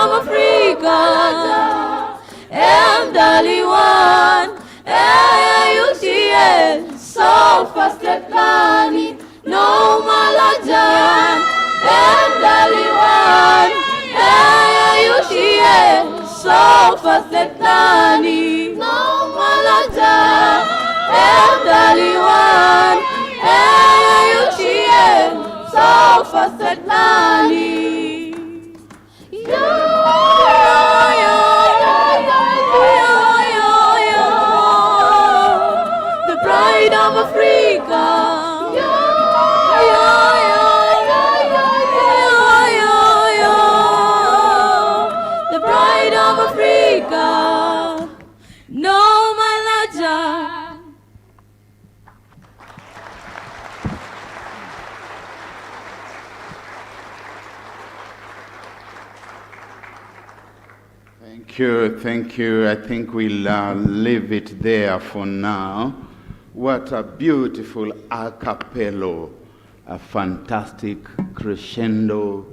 of Africa, M-Dali-1, Aeaa, so fasted Lani, no Malajan, M-Dali-1, Aeaa, so fasted Lani, no Malajan, M-Dali-1, Aeaa, so fasted Lani. The pride of Africa. The pride of Africa. No Malaja. Thank you. I think we'll leave it there for now. What a beautiful a cappella, a fantastic crescendo,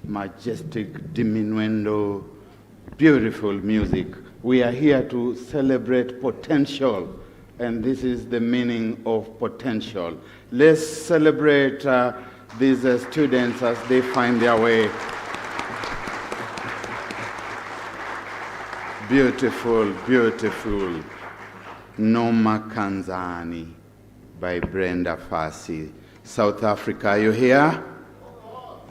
majestic diminuendo, beautiful music. We are here to celebrate potential, and this is the meaning of potential. Let's celebrate these students as they find their way. Beautiful, beautiful. Noma Kanzani by Brenda Fassi. South Africa, are you here?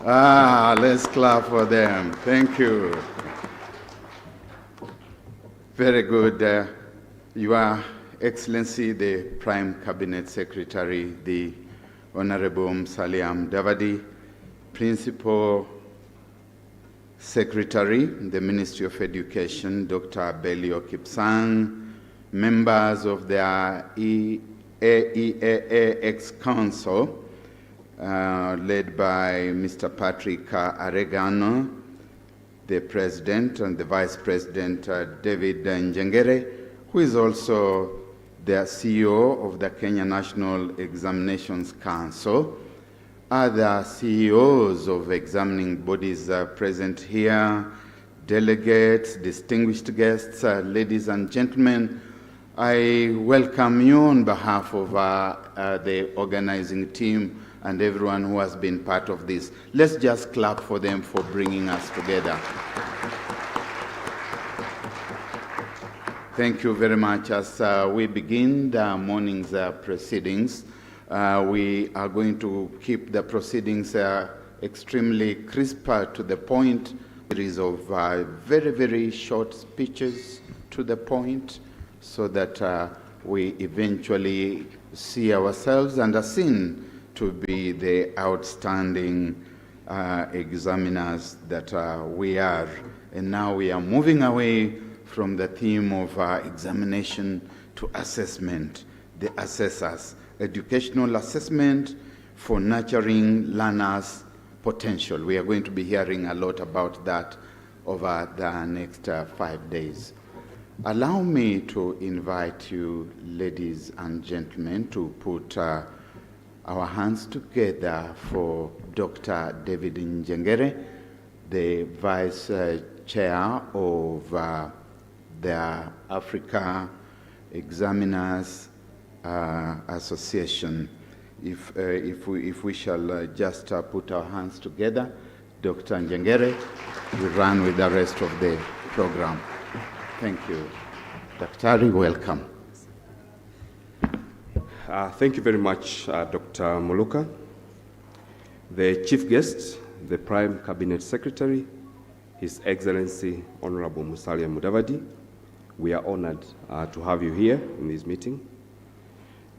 Let's clap for them. Thank you. Very good. Your Excellency, the Prime Cabinet Secretary, the Honorable Musalia Mudavadi, Principal Secretary, the Ministry of Education, Dr. Belio Kipsang, members of the Aeaa Council, led by Mr. Patrick Aregano, the President, and the Vice President, David Njengere, who is also the CEO of the Kenya National Examinations Council, other CEOs of examining bodies present here, delegates, distinguished guests, ladies and gentlemen, I welcome you on behalf of the organizing team and everyone who has been part of this. Let's just clap for them for bringing us together. Thank you very much. As we begin the morning's proceedings, we are going to keep the proceedings extremely crisp to the point. Series of very, very short speeches to the point, so that we eventually see ourselves and are seen to be the outstanding examiners that we are. And now we are moving away from the theme of examination to assessment, the assessors, educational assessment for nurturing learners' potential. We are going to be hearing a lot about that over the next 5 days. Allow me to invite you, ladies and gentlemen, to put our hands together for Dr. David Njengere, the Vice Chair of the Africa Examiners Association. If we shall just put our hands together, Dr. Njengere will run with the rest of the program. Thank you. Dr. welcome. Thank you very much, Dr. Muluka. The Chief Guest, the Prime Cabinet Secretary, His Excellency Honorable Musalia Mudavadi, we are honored to have you here in this meeting.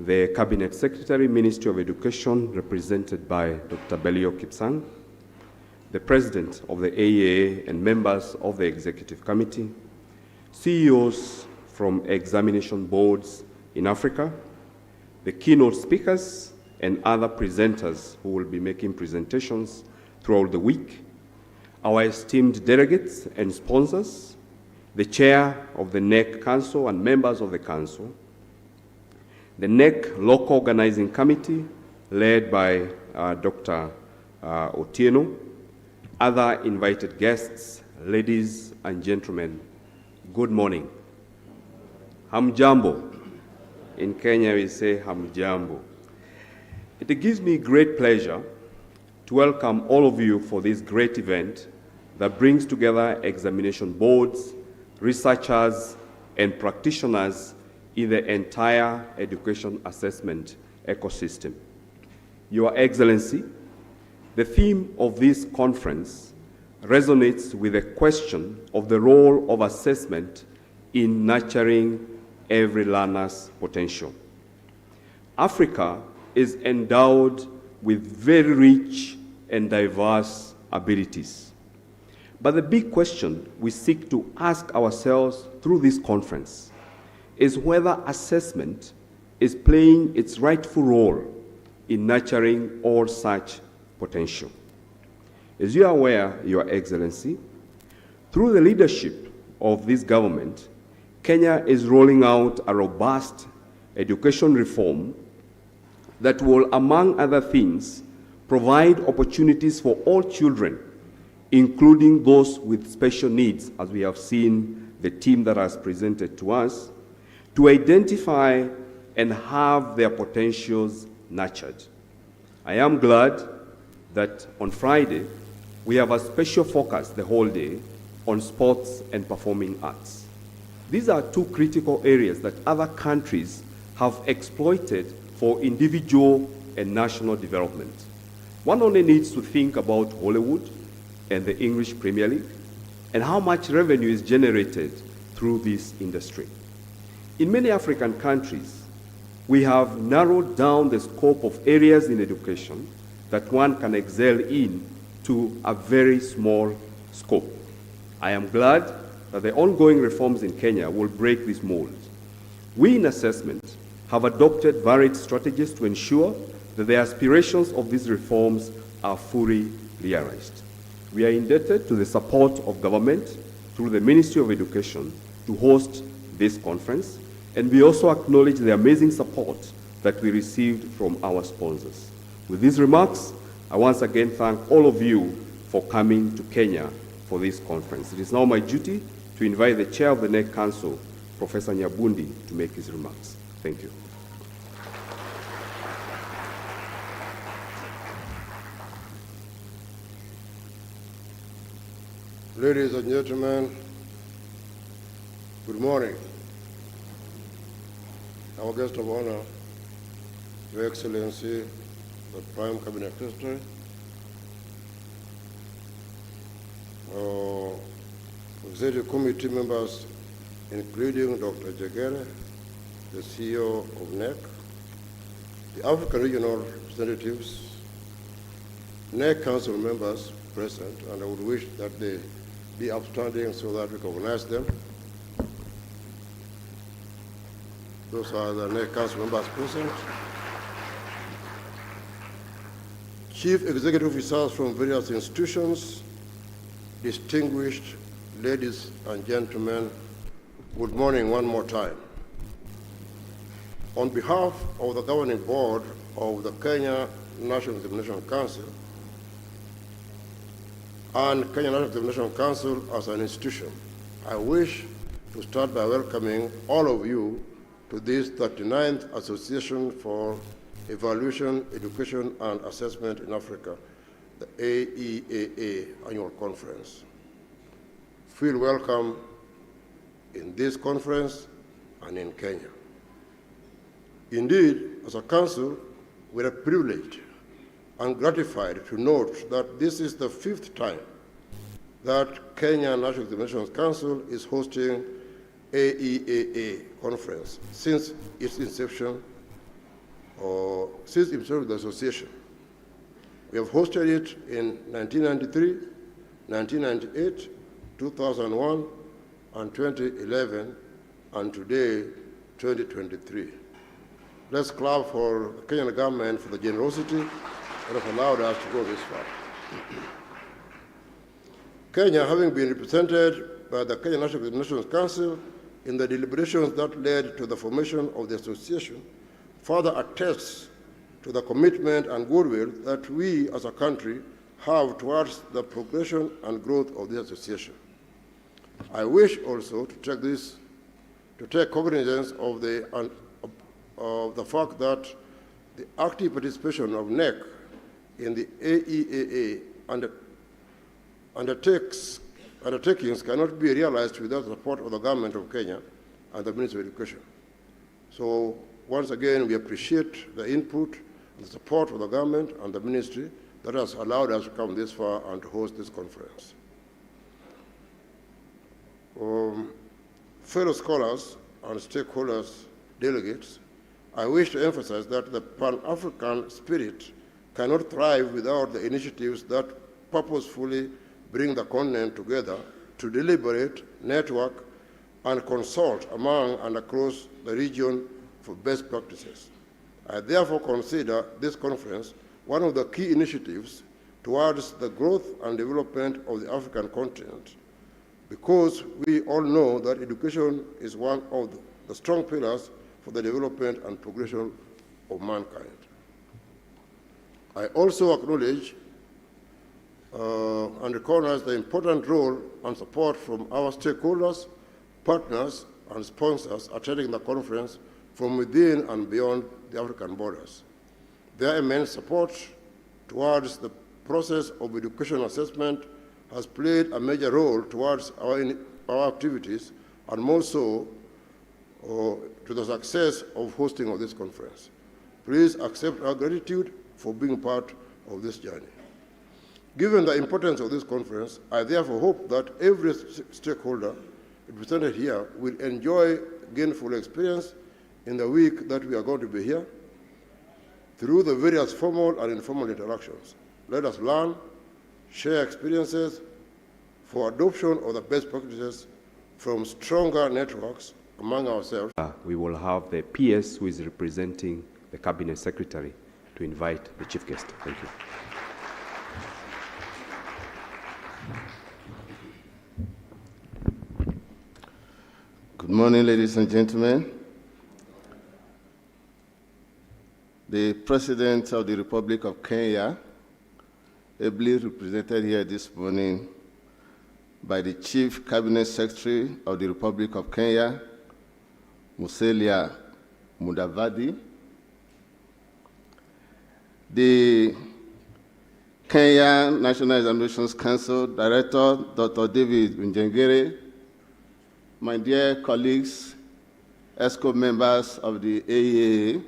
The Cabinet Secretary, Ministry of Education, represented by Dr. Belio Kipsang, the President of the Aeaa and members of the Executive Committee, CEOs from examination boards in Africa, the keynote speakers, and other presenters who will be making presentations throughout the week, our esteemed delegates and sponsors, the chair of the NEC Council and members of the Council, the NEC Local Organizing Committee, led by Dr. Otieno, other invited guests, ladies and gentlemen, good morning. Hamjambo. In Kenya, we say hamjambo. It gives me great pleasure to welcome all of you for this great event that brings together examination boards, researchers, and practitioners in the entire education assessment ecosystem. Your Excellency, the theme of this conference resonates with the question of the role of assessment in nurturing every learner's potential. Africa is endowed with very rich and diverse abilities. But the big question we seek to ask ourselves through this conference is whether assessment is playing its rightful role in nurturing all such potential. As you are aware, Your Excellency, through the leadership of this government, Kenya is rolling out a robust education reform that will, among other things, provide opportunities for all children, including those with special needs, as we have seen the team that has presented to us, to identify and have their potentials nurtured. I am glad that on Friday, we have a special focus the whole day on sports and performing arts. These are two critical areas that other countries have exploited for individual and national development. One only needs to think about Hollywood and the English Premier League and how much revenue is generated through this industry. In many African countries, we have narrowed down the scope of areas in education that one can excel in to a very small scope. I am glad that the ongoing reforms in Kenya will break this mold. We in assessment have adopted varied strategies to ensure that the aspirations of these reforms are fully realized. We are indebted to the support of government through the Ministry of Education to host this conference, and we also acknowledge the amazing support that we received from our sponsors. With these remarks, I once again thank all of you for coming to Kenya for this conference. It is now my duty to invite the Chair of the NEC Council, Professor Nyabundi, to make his remarks. Thank you. Ladies and gentlemen, good morning. Our guest of honor, Your Excellency, the Prime Cabinet Secretary, Executive Committee members, including Dr. Jagere, the CEO of NEC, the African regional representatives, NEC Council members present, and I would wish that they be upstanding so that we recognize them. Those are the NEC Council members present. Chief Executive Officers from various institutions, distinguished ladies and gentlemen, good morning one more time. On behalf of the Governing Board of the Kenya National Examination Council and Kenya National Examination Council as an institution, I wish to start by welcoming all of you to this 39th Association for Evaluation, Education and Assessment in Africa, the Aeaa Annual Conference. Feel welcome in this conference and in Kenya. Indeed, as a council, we are privileged and gratified to note that this is the 5th time that Kenya National Examinations Council is hosting Aeaa conference since its inception, or since the inception of the association. We have hosted it in 1993, 1998, 2001, and 2011, and today, 2023. Let's clap for the Kenyan government for the generosity that has allowed us to go this far. Kenya, having been represented by the Kenya National Examinations Council in the deliberations that led to the formation of the association, further attests to the commitment and goodwill that we as a country have towards the progression and growth of the association. I wish also to take cognizance of the fact that the active participation of NEC in the Aeaa undertakings cannot be realized without the support of the government of Kenya and the Ministry of Education. So once again, we appreciate the input and the support of the government and the ministry that has allowed us to come this far and to host this conference. Fellow scholars and stakeholders, delegates, I wish to emphasize that the Pan-African spirit cannot thrive without the initiatives that purposefully bring the continent together to deliberate, network, and consult among and across the region for best practices. I therefore consider this conference one of the key initiatives towards the growth and development of the African continent, because we all know that education is one of the strong pillars for the development and progression of mankind. I also acknowledge and recognize the important role and support from our stakeholders, partners, and sponsors attending the conference from within and beyond the African borders. Their immense support towards the process of education assessment has played a major role towards our activities, and more so to the success of hosting of this conference. Please accept our gratitude for being part of this journey. Given the importance of this conference, I therefore hope that every stakeholder represented here will enjoy gainful experience in the week that we are going to be here through the various formal and informal interactions. Let us learn, share experiences for adoption of the best practices from stronger networks among ourselves. We will have the PS who is representing the Cabinet Secretary to invite the Chief Guest. Thank you. Good morning, ladies and gentlemen. The President of the Republic of Kenya, ably represented here this morning by the Chief Cabinet Secretary of the Republic of Kenya, Musalia Mudavadi, the Kenya National Examinations Council Director, Dr. David Njengere, my dear colleagues, ESCO members of the Aeaa,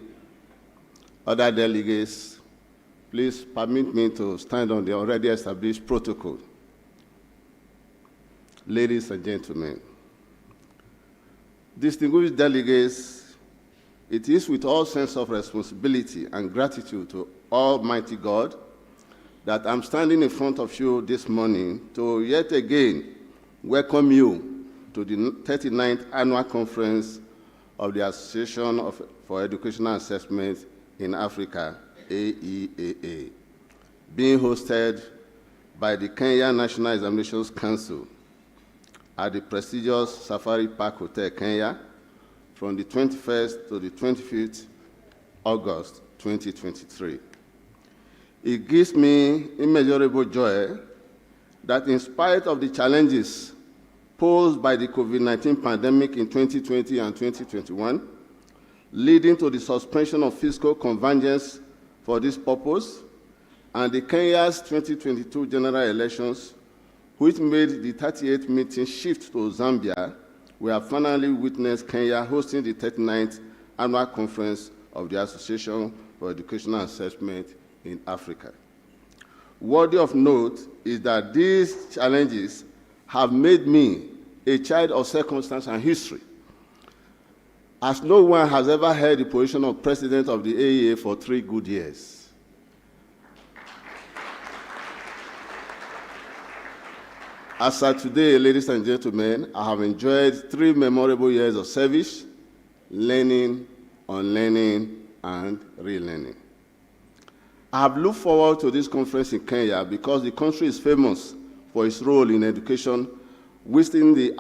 other delegates, please permit me to stand on the already established protocol. Ladies and gentlemen, distinguished delegates, it is with all sense of responsibility and gratitude to Almighty God that I'm standing in front of you this morning to yet again welcome you to the 39th Annual Conference of the Association for Educational Assessment in Africa, Aeaa, being hosted by the Kenya National Examinations Council at the prestigious Safari Park Hotel, Kenya, from the 21st to the 25th August 2023. It gives me immeasurable joy that in spite of the challenges posed by the COVID-19 pandemic in 2020 and 2021, leading to the suspension of fiscal convergence for this purpose, and the Kenya's 2022 general elections, which made the 38th meeting shift to Zambia, we have finally witnessed Kenya hosting the 39th Annual Conference of the Association for Educational Assessment in Africa. Worthy of note is that these challenges have made me a child of circumstance and history, as no one has ever held the position of president of the Aeaa for 3 good years. As of today, ladies and gentlemen, I have enjoyed 3 memorable years of service, learning, unlearning, and relearning. I have looked forward to this conference in Kenya because the country is famous for its role in education within the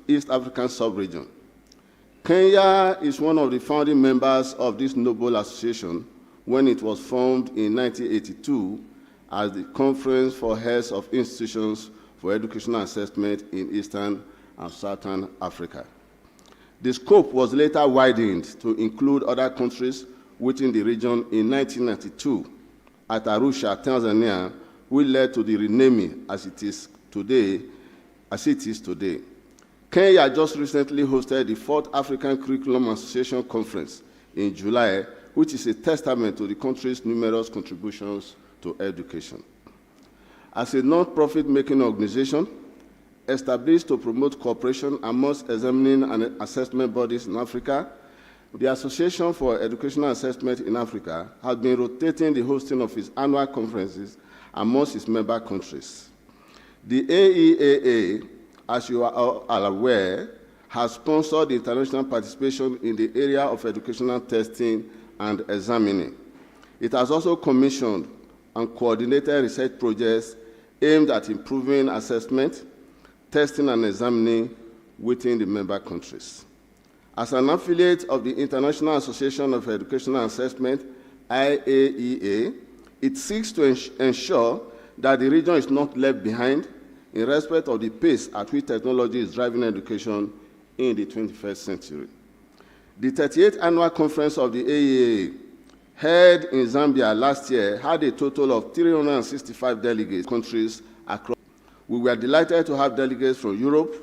East African sub-region. Kenya is one of the founding members of this noble association when it was formed in 1982 as the Conference for Heads of Institutions for Educational Assessment in Eastern and Southern Africa. The scope was later widened to include other countries within the region in 1992 at Arusha, Tanzania, which led to the renaming as it is today. Kenya just recently hosted the 4th African Curriculum Association Conference in July, which is a testament to the country's numerous contributions to education. As a non-profit making organization established to promote cooperation amongst examining and assessment bodies in Africa, the Association for Educational Assessment in Africa has been rotating the hosting of its annual conferences amongst its member countries. The Aeaa, as you are all aware, has sponsored international participation in the area of educational testing and examining. It has also commissioned and coordinated research projects aimed at improving assessment, testing, and examining within the member countries. As an affiliate of the International Association of Educational Assessment, IAEA, it seeks to ensure that the region is not left behind in respect of the pace at which technology is driving education in the 21st century. The 38th Annual Conference of the AEA, held in Zambia last year, had a total of 365 delegates countries across. We were delighted to have delegates from Europe,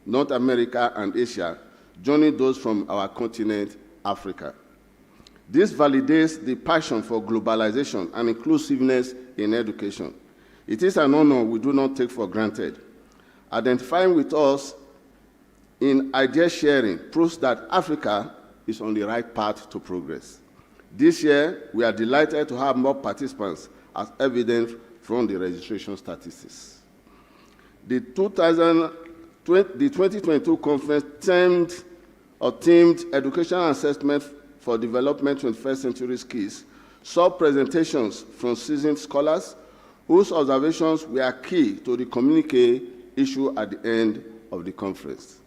North America, and Asia, joining those from our continent, Africa. This validates the passion for globalization and inclusiveness in education. It is an honor we do not take for granted. Identifying with us in idea sharing proves that Africa is on the right path to progress. This year, we are delighted to have more participants, as evident from the registration statistics. The 2022 conference themed Educational Assessment for Development 21st Century Skills saw presentations from seasoned scholars whose observations were key to the communique issued at the end of the conference.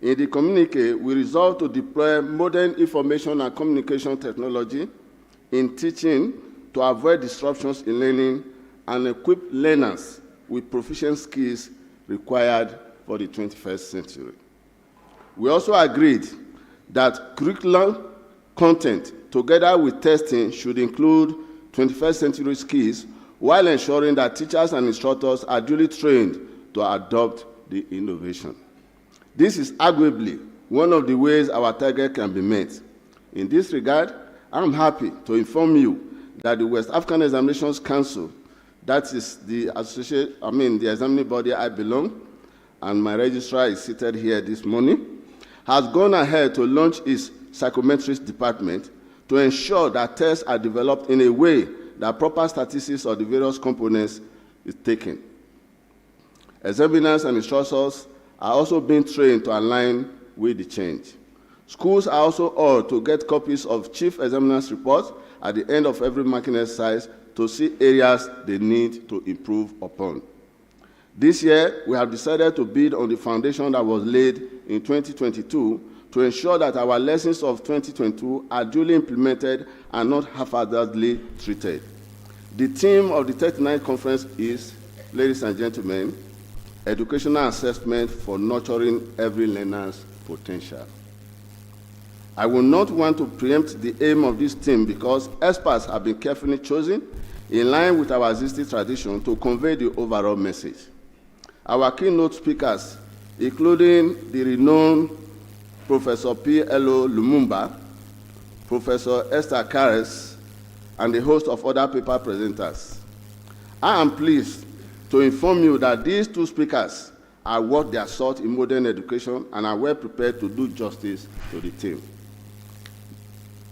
In the communique, we resolved to deploy modern information and communication technology in teaching to avoid disruptions in learning and equip learners with proficient skills required for the 21st century. We also agreed that curriculum content, together with testing, should include 21st century skills while ensuring that teachers and instructors are duly trained to adopt the innovation. This is arguably one of the ways our target can be met. In this regard, I'm happy to inform you that the West African Examinations Council, that is the examining body I belong, and my registrar is seated here this morning, has gone ahead to launch its psychometrics department to ensure that tests are developed in a way that proper statistics of the various components is taken. Examiners and instructors are also being trained to align with the change. Schools are also urged to get copies of Chief Examiner's reports at the end of every marking exercise to see areas they need to improve upon. This year, we have decided to build on the foundation that was laid in 2022 to ensure that our lessons of 2022 are duly implemented and not haphazardly treated. The theme of the 39th conference is, ladies and gentlemen, Educational Assessment for Nurturing Every Learner's Potential. I will not want to preempt the aim of this theme because experts have been carefully chosen in line with our existing tradition to convey the overall message. Our keynote speakers, including the renowned Professor P.L.O. Lumumba, Professor Esther Karras, and a host of other paper presenters. I am pleased to inform you that these two speakers are worth their salt in modern education and are well prepared to do justice to the theme.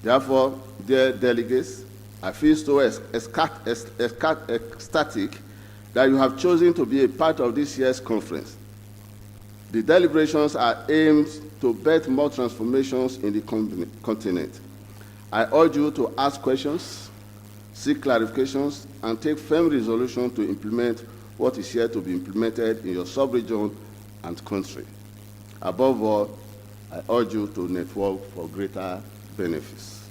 Therefore, dear delegates, I feel so ecstatic that you have chosen to be a part of this year's conference. The deliberations are aimed to birth more transformations in the continent. I urge you to ask questions, seek clarifications, and take firm resolution to implement what is here to be implemented in your sub-region and country. Above all, I urge you to network for greater benefits.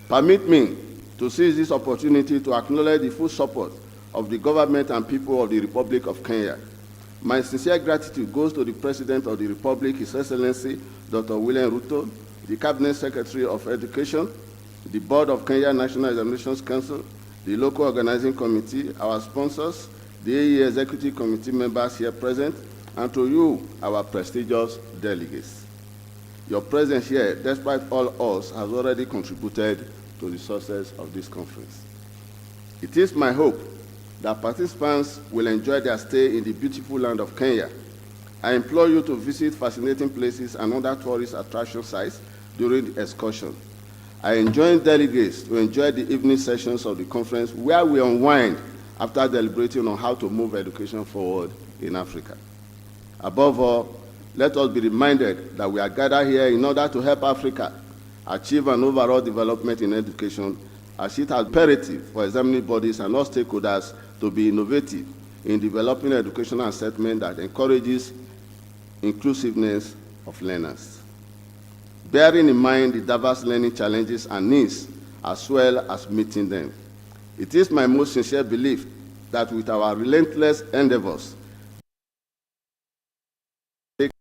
Permit me to seize this opportunity to acknowledge the full support of the government and people of the Republic of Kenya. My sincere gratitude goes to the President of the Republic, His Excellency Dr. William Ruto, the Cabinet Secretary of Education, the Board of Kenya National Examinations Council, the local organizing committee, our sponsors, the Aeaa Executive Committee members here present, and to you, our prestigious delegates. Your presence here, despite all odds, has already contributed to the success of this conference. It is my hope that participants will enjoy their stay in the beautiful land of Kenya. I implore you to visit fascinating places and other tourist attraction sites during the excursion. I enjoin delegates to enjoy the evening sessions of the conference where we unwind after deliberating on how to move education forward in Africa. Above all, let us be reminded that we are gathered here in order to help Africa achieve an overall development in education, as it is imperative for examining bodies and all stakeholders to be innovative in developing educational assessment that encourages inclusiveness of learners, bearing in mind the diverse learning challenges and needs, as well as meeting them. It is my most sincere belief that with our relentless endeavors, we take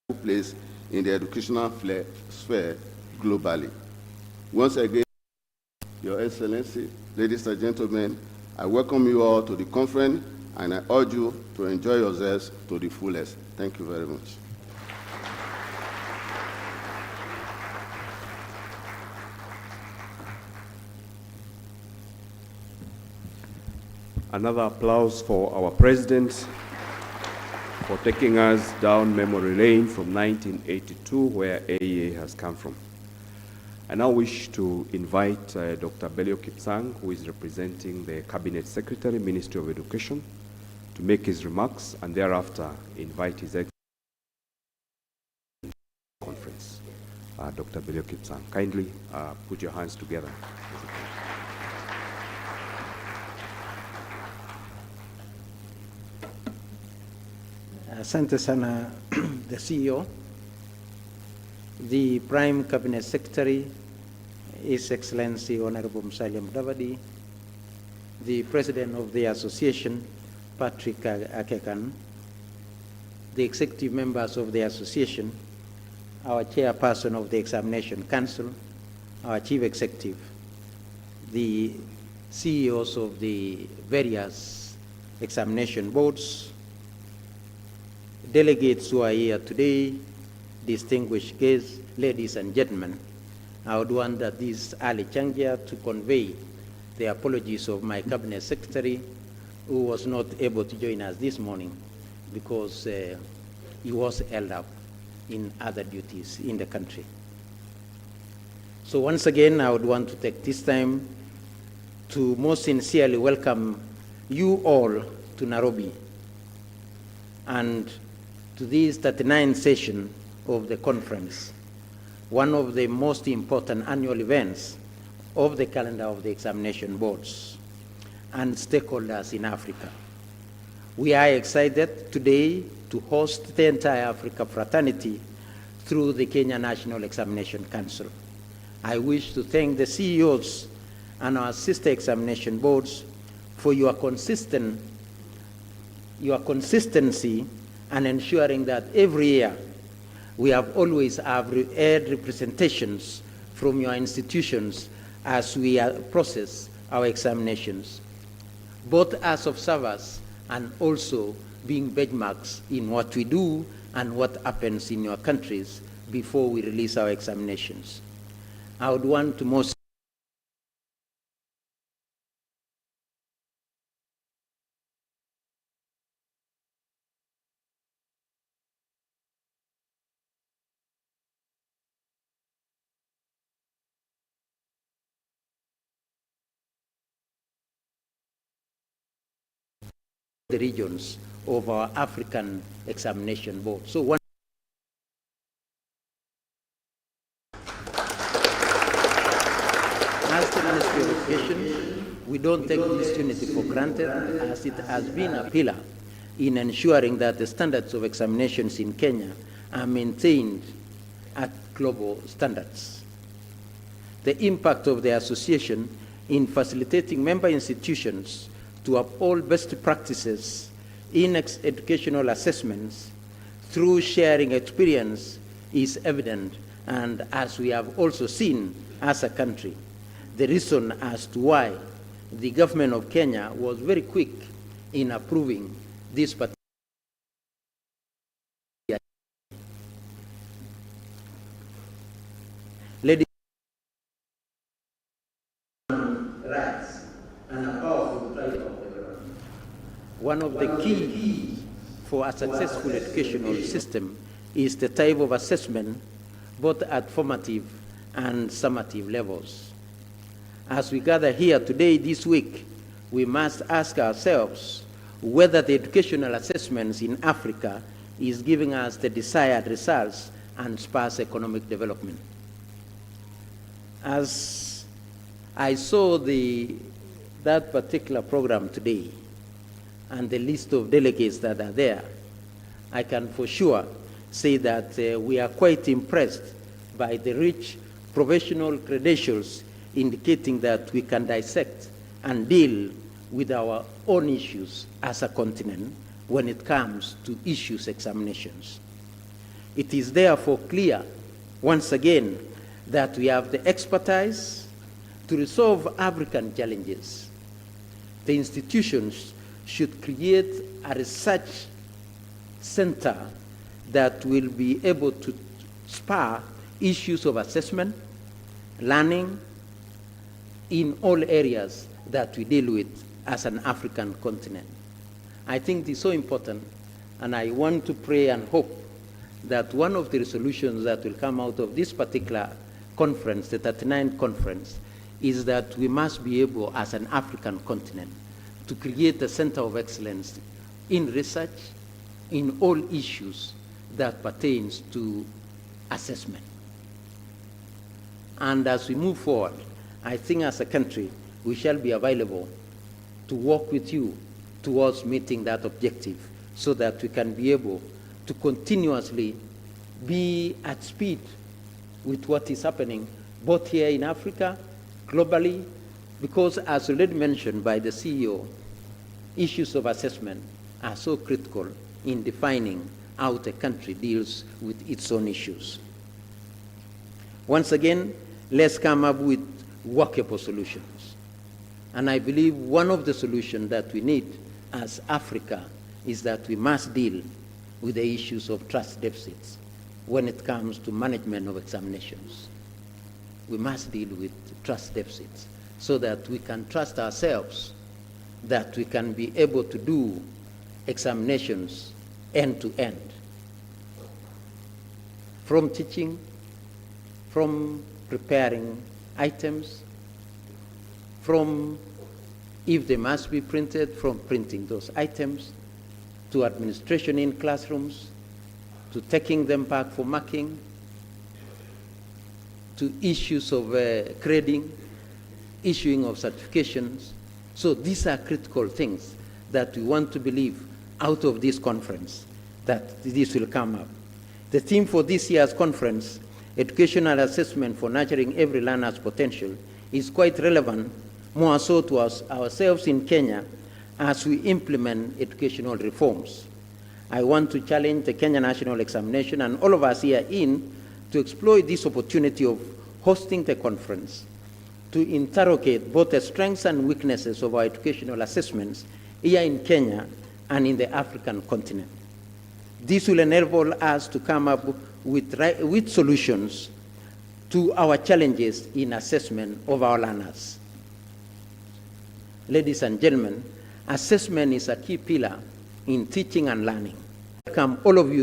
a place in the educational sphere globally. Once again, Your Excellency, ladies and gentlemen, I welcome you all to the conference, and I urge you to enjoy yourselves to the fullest. Thank you very much. Another applause for our president for taking us down memory lane from 1982, where Aeaa has come from. I now wish to invite Dr. Belio Kipsang, who is representing the Cabinet Secretary, Ministry of Education, to make his remarks, and thereafter invite his conference. Dr. Belio Kipsang, kindly put your hands together. Asante sana the CEO, the Prime Cabinet Secretary, His Excellency Honorable Musalia Mudavadi, the President of the Association, Patrick Akekan, the executive members of the Association, our Chairperson of the Examination Council, our Chief Executive, the CEOs of the various examination boards, delegates who are here today, distinguished guests, ladies and gentlemen, I would want at this early juncture to convey the apologies of my Cabinet Secretary, who was not able to join us this morning because he was held up in other duties in the country. So once again, I would want to take this time to most sincerely welcome you all to Nairobi and to this 39th session of the conference, one of the most important annual events of the calendar of the examination boards and stakeholders in Africa. We are excited today to host the entire Africa fraternity through the Kenya National Examination Council. I wish to thank the CEOs and our sister examination boards for your consistency and ensuring that every year we have always had representations from your institutions as we process our examinations, both as observers and also being benchmarks in what we do and what happens in your countries before we release our examinations. I would want to most the regions of our African examination board. So one as the Ministry of Education, we don't take this unity for granted, as it has been a pillar in ensuring that the standards of examinations in Kenya are maintained at global standards. The impact of the association in facilitating member institutions to uphold best practices in educational assessments through sharing experience is evident, and as we have also seen as a country, the reason as to why the government of Kenya was very quick in approving this particular. Ladies rights and a powerful right of development. One of the keys for a successful educational system is the type of assessment, both at formative and summative levels. As we gather here today, this week, we must ask ourselves whether the educational assessments in Africa is giving us the desired results and sparse economic development. As I saw that particular program today and the list of delegates that are there, I can for sure say that we are quite impressed by the rich professional credentials indicating that we can dissect and deal with our own issues as a continent when it comes to issues examinations. It is therefore clear, once again, that we have the expertise to resolve African challenges. The institutions should create a research center that will be able to spur issues of assessment, learning in all areas that we deal with as an African continent. I think this is so important, and I want to pray and hope that one of the resolutions that will come out of this particular conference, the 39th conference, is that we must be able, as an African continent, to create a center of excellence in research, in all issues that pertains to assessment. And as we move forward, I think as a country, we shall be available to work with you towards meeting that objective so that we can be able to continuously be at speed with what is happening both here in Africa, globally, because as already mentioned by the CEO, issues of assessment are so critical in defining how the country deals with its own issues. Once again, let's come up with workable solutions. And I believe one of the solutions that we need as Africa is that we must deal with the issues of trust deficits when it comes to management of examinations. We must deal with trust deficits so that we can trust ourselves that we can be able to do examinations end to end. From teaching, from preparing items, from, if they must be printed, from printing those items, to administration in classrooms, to taking them back for marking, to issues of grading, issuing of certifications. So these are critical things that we want to believe out of this conference, that this will come up. The theme for this year's conference, Educational Assessment for Nurturing Every Learner's Potential, is quite relevant, more so to ourselves in Kenya as we implement educational reforms. I want to challenge the Kenya National Examination and all of us here to exploit this opportunity of hosting the conference to interrogate both the strengths and weaknesses of our educational assessments here in Kenya and in the African continent. This will enable us to come up with solutions to our challenges in assessment of our learners. Ladies and gentlemen, assessment is a key pillar in teaching and learning. I welcome all of you